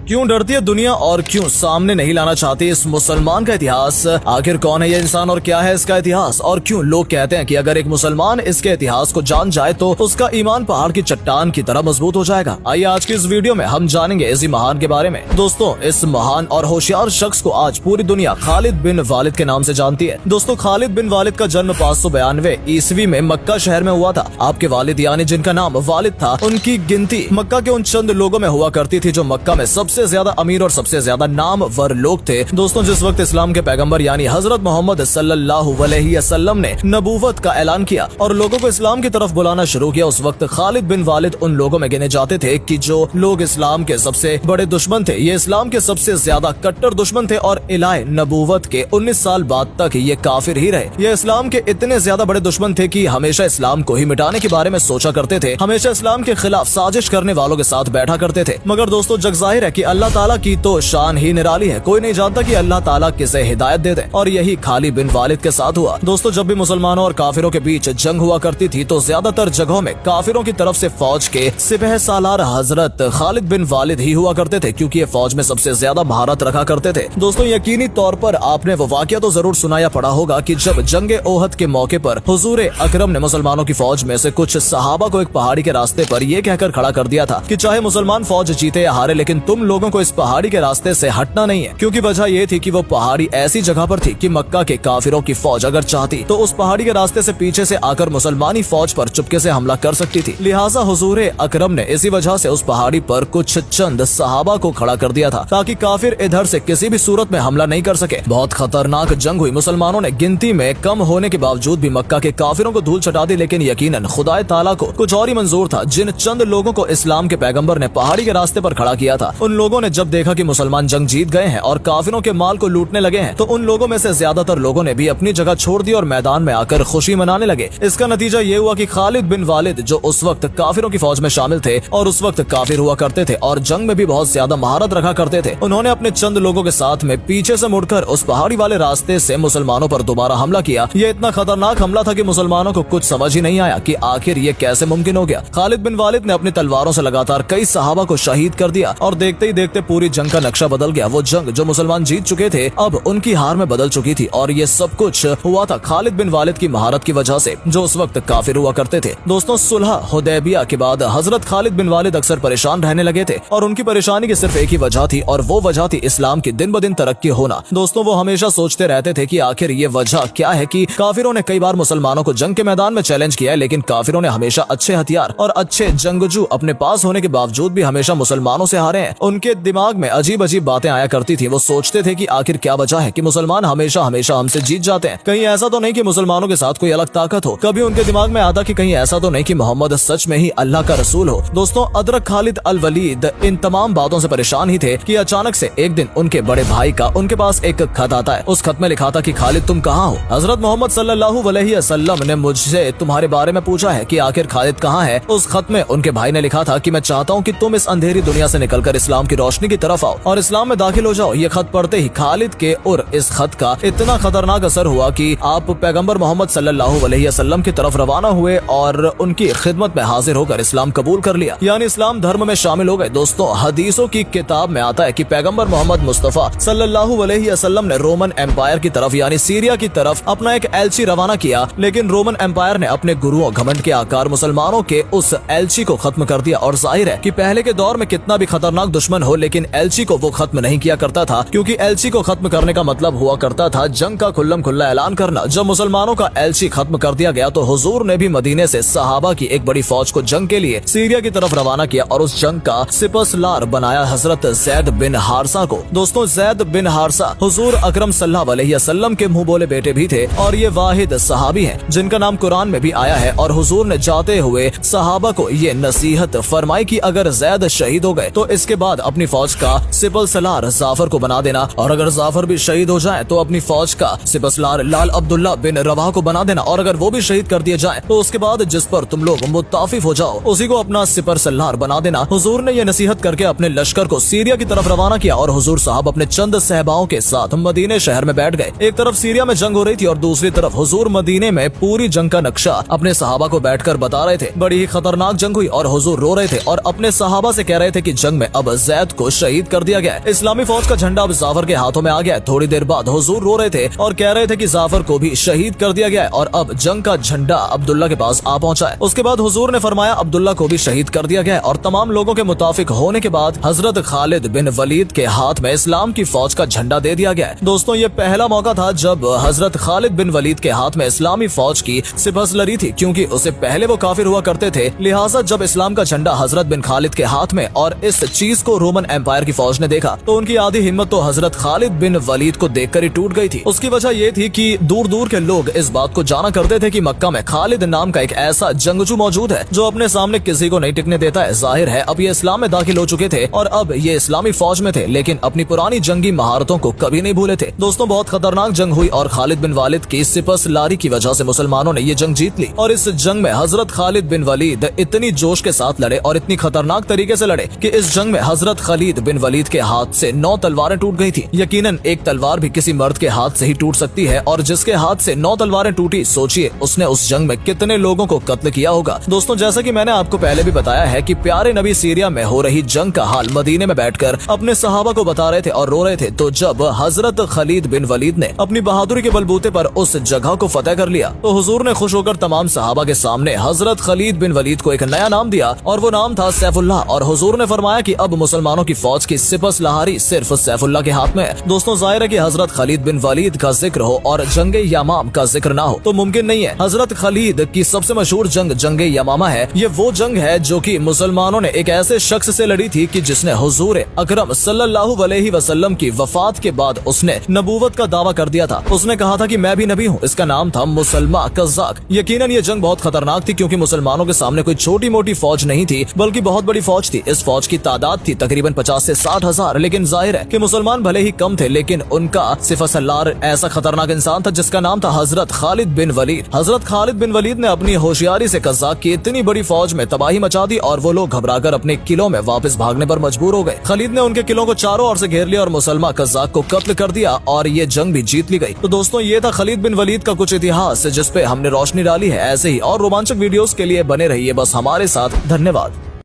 क्यों डरती है दुनिया और क्यों सामने नहीं लाना चाहती इस मुसलमान का इतिहास? आखिर कौन है ये इंसान और क्या है इसका इतिहास? और क्यों लोग कहते हैं कि अगर एक मुसलमान इसके इतिहास को जान जाए तो उसका ईमान पहाड़ की चट्टान की तरह मजबूत हो जाएगा? आइए आज की इस वीडियो में हम जानेंगे इसी महान के बारे में। दोस्तों, इस महान और होशियार शख्स को आज पूरी दुनिया खालिद बिन वालिद के नाम से जानती है। दोस्तों, खालिद बिन वालिद का जन्म 592 ईस्वी में मक्का शहर में हुआ था। आपके वालिद यानी जिनका नाम वालिद था, उनकी गिनती मक्का के उन चंद लोगों में हुआ करती थी जो मक्का में सबसे ज्यादा अमीर और सबसे ज्यादा नामवर लोग थे। दोस्तों, जिस वक्त इस्लाम के पैगंबर यानी हजरत मोहम्मद सल्लल्लाहु अलैहि वसल्लम ने नबूवत का ऐलान किया और लोगों को इस्लाम की तरफ बुलाना शुरू किया, उस वक्त खालिद बिन वालिद उन लोगों में गिने जाते थे कि जो लोग इस्लाम के सबसे बड़े दुश्मन थे। ये इस्लाम के सबसे ज्यादा कट्टर दुश्मन थे और इलाए नबूवत के 19 साल बाद तक ये काफिर ही रहे। ये इस्लाम के इतने ज्यादा बड़े दुश्मन थे कि हमेशा इस्लाम को ही मिटाने के बारे में सोचा करते थे, हमेशा इस्लाम के खिलाफ साजिश करने वालों के साथ बैठा करते थे। मगर दोस्तों, जग जाहिर है कि अल्लाह ताला की तो शान ही निराली है। कोई नहीं जानता कि अल्लाह ताला किसे हिदायत दे दे, और यही खालिद बिन वालिद के साथ हुआ। दोस्तों, जब भी मुसलमानों और काफिरों के बीच जंग हुआ करती थी तो ज्यादातर जगहों में काफिरों की तरफ से फौज के सिपह सालार हजरत खालिद बिन वालिद ही हुआ करते थे, क्योंकि ये फौज में सबसे ज्यादा महारत रखा करते थे। दोस्तों, यकीनी तौर पर आपने वो वाकया तो जरूर सुना या पढ़ा होगा कि जब जंगे ओहद के मौके पर हुजूर अकरम ने मुसलमानों की फौज में से कुछ सहाबा को एक पहाड़ी के रास्ते पर यह कहकर खड़ा कर दिया था कि चाहे मुसलमान फौज जीते या हारे, लेकिन तुम लोगों को इस पहाड़ी के रास्ते से हटना नहीं है। क्योंकि वजह ये थी कि वो पहाड़ी ऐसी जगह पर थी कि मक्का के काफिरों की फौज अगर चाहती तो उस पहाड़ी के रास्ते से पीछे से आकर मुसलमानी फौज पर चुपके से हमला कर सकती थी। लिहाजा हुजूर अकरम ने इसी वजह से उस पहाड़ी पर कुछ चंद सहाबा को खड़ा कर दिया था ताकि काफिर इधर से किसी भी सूरत में हमला नहीं कर सके। बहुत खतरनाक जंग हुई। मुसलमानों ने गिनती में कम होने के बावजूद भी मक्का के काफिरों को धूल चटा दी, लेकिन यकीनन खुदाए ताला को कुछ और ही मंजूर था। जिन चंद लोगों को इस्लाम के पैगंबर ने पहाड़ी के रास्ते पर खड़ा किया था, उन लोगों ने जब देखा कि मुसलमान जंग जीत गए हैं और काफिरों के माल को लूटने लगे हैं, तो उन लोगों में से ज्यादातर लोगों ने भी अपनी जगह छोड़ दी और मैदान में आकर खुशी मनाने लगे। इसका नतीजा ये हुआ कि खालिद बिन वालिद, जो उस वक्त काफिरों की फौज में शामिल थे और उस वक्त काफिर हुआ करते थे और जंग में भी बहुत ज्यादा महारत रखा करते थे, उन्होंने अपने चंद लोगों के साथ में पीछे से मुड़कर उस पहाड़ी वाले रास्ते से मुसलमानों पर दोबारा हमला किया। ये इतना खतरनाक हमला था कि मुसलमानों को कुछ समझ ही नहीं आया कि आखिर ये कैसे मुमकिन हो गया। खालिद बिन वालिद ने अपनी तलवारों से लगातार कई सहाबा को शहीद कर दिया और देखते ही देखते पूरी जंग का नक्शा बदल गया। वो जंग जो मुसलमान जीत चुके थे अब उनकी हार में बदल चुकी थी, और ये सब कुछ हुआ था खालिद बिन वालिद की महारत की वजह से, जो उस वक्त काफिर हुआ करते थे। दोस्तों, सुलह हुदैबिया के बाद हजरत खालिद बिन वालिद अक्सर परेशान रहने लगे थे और उनकी परेशानी की सिर्फ एक ही वजह थी, और वो वजह थी इस्लाम की दिन ब दिन तरक्की होना। दोस्तों, वो हमेशा सोचते रहते थे कि आखिर ये वजह क्या है कि काफिरों ने कई बार मुसलमानों को जंग के मैदान में चैलेंज किया है, लेकिन काफिरों ने हमेशा अच्छे हथियार और अच्छे जंगजू अपने पास होने के बावजूद भी हमेशा मुसलमानों से हारे हैं। उनके दिमाग में अजीब अजीब बातें आया करती थी। वो सोचते थे कि आखिर क्या वजह है कि मुसलमान हमेशा हमेशा हमसे जीत जाते हैं। कहीं ऐसा तो नहीं कि मुसलमानों के साथ कोई अलग ताकत हो। कभी उनके दिमाग में आता कि कहीं ऐसा तो नहीं कि मोहम्मद सच में ही अल्लाह का रसूल हो। दोस्तों, अदरक खालिद अल वलीद इन तमाम बातों से परेशान ही थे कि अचानक से एक दिन उनके बड़े भाई का उनके पास एक खत आता है। उस खत में लिखा था कि खालिद, तुम कहाँ हो? हजरत मोहम्मद सल्लल्लाहु अलैहि वसल्लम ने मुझसे तुम्हारे बारे में पूछा है कि आखिर खालिद कहाँ है। उस खत में उनके भाई ने लिखा था कि मैं चाहता हूँ कि तुम इस अंधेरी दुनिया से निकलकर इस्लाम की रोशनी की तरफ आओ और इस्लाम में दाखिल हो जाओ। ये खत पढ़ते ही खालिद के और इस खत का इतना खतरनाक असर हुआ कि आप पैगंबर मोहम्मद सल्लल्लाहु अलैहि वसल्लम की तरफ रवाना हुए और उनकी खिदमत में हाजिर होकर इस्लाम कबूल कर लिया, यानी इस्लाम धर्म में शामिल हो गए। दोस्तों, हदीसों की किताब में आता है कि पैगंबर मोहम्मद मुस्तफा सल्लल्लाहु अलैहि वसल्लम ने रोमन एम्पायर की तरफ यानी सीरिया की तरफ अपना एक एलची रवाना किया, लेकिन रोमन एम्पायर ने अपने गुरुओं घमंड के आकार मुसलमानों के उस एलची को खत्म कर दिया। और जाहिर है कि पहले के दौर में कितना भी खतरनाक दुश्मन हो, लेकिन एलची को वो खत्म नहीं किया करता था, क्योंकि एलची को खत्म करने का मतलब हुआ करता था जंग का खुल्लम खुल्ला ऐलान करना। जब मुसलमानों का एलची खत्म कर दिया गया तो हुजूर ने भी मदीने से सहाबा की एक बड़ी फौज को जंग के लिए सीरिया की तरफ रवाना किया और उस जंग का सिपहसालार बनाया हजरत जैद बिन हारसा को। दोस्तों, जैद बिन हारसा हुजूर अकरम सल्लल्लाहु अलैहि वसल्लम के मुंह बोले बेटे भी थे और ये वाहिद सहाबी हैं जिनका नाम कुरान में भी आया है। और हुजूर ने जाते हुए सहाबा को ये नसीहत फरमाई कि अगर जैद शहीद हो गए तो इसके बाद अपनी फौज का सिपहसालार जाफर को बना देना, और अगर जाफर भी शहीद हो जाए तो अपनी फौज का सिपहसालार लाल अब्दुल्ला बिन रवाह को बना देना, और अगर वो भी शहीद कर दिए जाए तो उसके बाद जिस पर तुम लोग मुत्ताफिफ हो जाओ उसी को अपना सिपहसालार बना देना। हुजूर ने ये नसीहत करके अपने लश्कर को सीरिया की तरफ रवाना किया और हुजूर साहब अपने चंद सहबाओं के साथ मदीने शहर में बैठ गए। एक तरफ सीरिया में जंग हो रही थी और दूसरी तरफ हुजूर मदीने में पूरी जंग का नक्शा अपने सहाबा को बैठकर बता रहे थे। बड़ी ही खतरनाक जंग हुई और हुजूर रो रहे थे और अपने सहाबा से कह रहे थे कि जंग में अब जैद को शहीद कर दिया गया। इस्लामी फौज का झंडा अब जाफर के हाथों में आ गया। थोड़ी देर बाद हुजूर रो रहे थे और कह रहे थे कि जाफर को भी शहीद कर दिया गया है और अब जंग का झंडा अब्दुल्ला के पास आ पहुंचा है। उसके बाद हुजूर ने फरमाया अब्दुल्ला को भी शहीद कर दिया गया है और तमाम लोगों के मुताफिक होने के बाद हजरत खालिद बिन वलीद के हाथ में इस्लाम की फौज का झंडा दे दिया गया है। दोस्तों, ये पहला मौका था जब हजरत खालिद बिन वलीद के हाथ में इस्लामी फौज की सिपहसलरी थी, क्योंकि उससे पहले वो काफिर हुआ करते थे। लिहाजा जब इस्लाम का झंडा हजरत बिन खालिद के हाथ में और इस चीज को रोमन एम्पायर की फौज ने देखा तो उनकी आधी हिम्मत तो हजरत खालिद बिन वलीद को देखकर ही टूट गई थी। उसकी वजह ये थी कि दूर दूर के लोग इस बात को जाना करते थे कि मक्का में खालिद नाम का एक ऐसा जंगजू मौजूद है जो अपने सामने किसी को नहीं टिकने देता है। जाहिर है अब ये इस्लाम में दाखिल हो चुके थे और अब ये इस्लामी फौज में थे, लेकिन अपनी पुरानी जंगी महारतों को कभी नहीं भूले थे। दोस्तों, बहुत खतरनाक जंग हुई और खालिद बिन वालिद की सिपहसलारी की वजह से मुसलमानों ने ये जंग जीत ली। और इस जंग में हजरत खालिद बिन वलीद इतनी जोश के साथ लड़े और इतनी खतरनाक तरीके से लड़े कि इस जंग में हजरत खालिद बिन वलीद के हाथ से 9 तलवारें टूट गई थी। यकीनन एक तलवार भी किसी मर्द के हाथ से ही टूट सकती है और जिसके हाथ से 9 तलवारें टूटी, सोचिए उसने उस जंग में कितने लोगों को कत्ल किया होगा। दोस्तों, जैसा कि मैंने आपको पहले भी बताया है कि प्यारे नबी सीरिया में हो रही जंग का हाल मदीने में बैठकर अपने सहाबा को बता रहे थे और रो रहे थे, तो जब हजरत खालिद बिन वलीद ने अपनी बहादुरी के बलबूते पर उस जगह को फतेह कर लिया तो हुजूर ने खुश होकर तमाम सहाबा के सामने हजरत खालिद बिन वलीद को एक नया नाम दिया और वो नाम था सैफुल्लाह। और हुजूर ने फरमाया कि अब मुसलमानों की फौज की सिपहसलारी सिर्फ सैफुल्लाह के हाथ में है। दोस्तों, जाहिर है कि हजरत खालिद बिन वलीद का जिक्र हो और जंगे यमाम का जिक्र ना हो तो मुमकिन नहीं है। हजरत खालिद की सबसे मशहूर जंग जंगे यमामा है। ये वो जंग है जो कि मुसलमानों ने एक ऐसे शख्स से लड़ी थी कि जिसने हुजूर अकरम सल्लल्लाहु अलैहि वसल्लम की वफात के बाद उसने नबूवत का दावा कर दिया था। उसने कहा था कि मैं भी नबी हूँ। इसका नाम था मुसलमा कज़्ज़ाक। यकीनन ये जंग बहुत खतरनाक थी क्योंकि मुसलमानों के सामने कोई छोटी मोटी फौज नहीं थी बल्कि बहुत बड़ी फौज थी। इस फौज की तादाद थी तकरीबन 50 से 60 हजार। लेकिन जाहिर है कि मुसलमान भले ही कम थे लेकिन उनका सिपहसलार ऐसा खतरनाक इंसान था जिसका नाम था हजरत खालिद बिन वलीद। हजरत खालिद बिन वलीद ने अपनी होशियारी से कज़्ज़ाक की इतनी बड़ी फौज में तबाही मचा दी और वो लोग घबराकर अपने किलों में वापस भागने पर मजबूर हो गए। खालिद ने उनके किलों को चारों ओर से घेर लिया और मुसलमा कज़्ज़ाक को कत्ल कर दिया और ये जंग भी जीत ली गई। तो दोस्तों, ये था खालिद बिन वलीद का कुछ इतिहास जिस पे हमने रोशनी डाली है। ऐसे ही और रोमांचक वीडियोस के लिए बने रहिए बस हमारे साथ। धन्यवाद।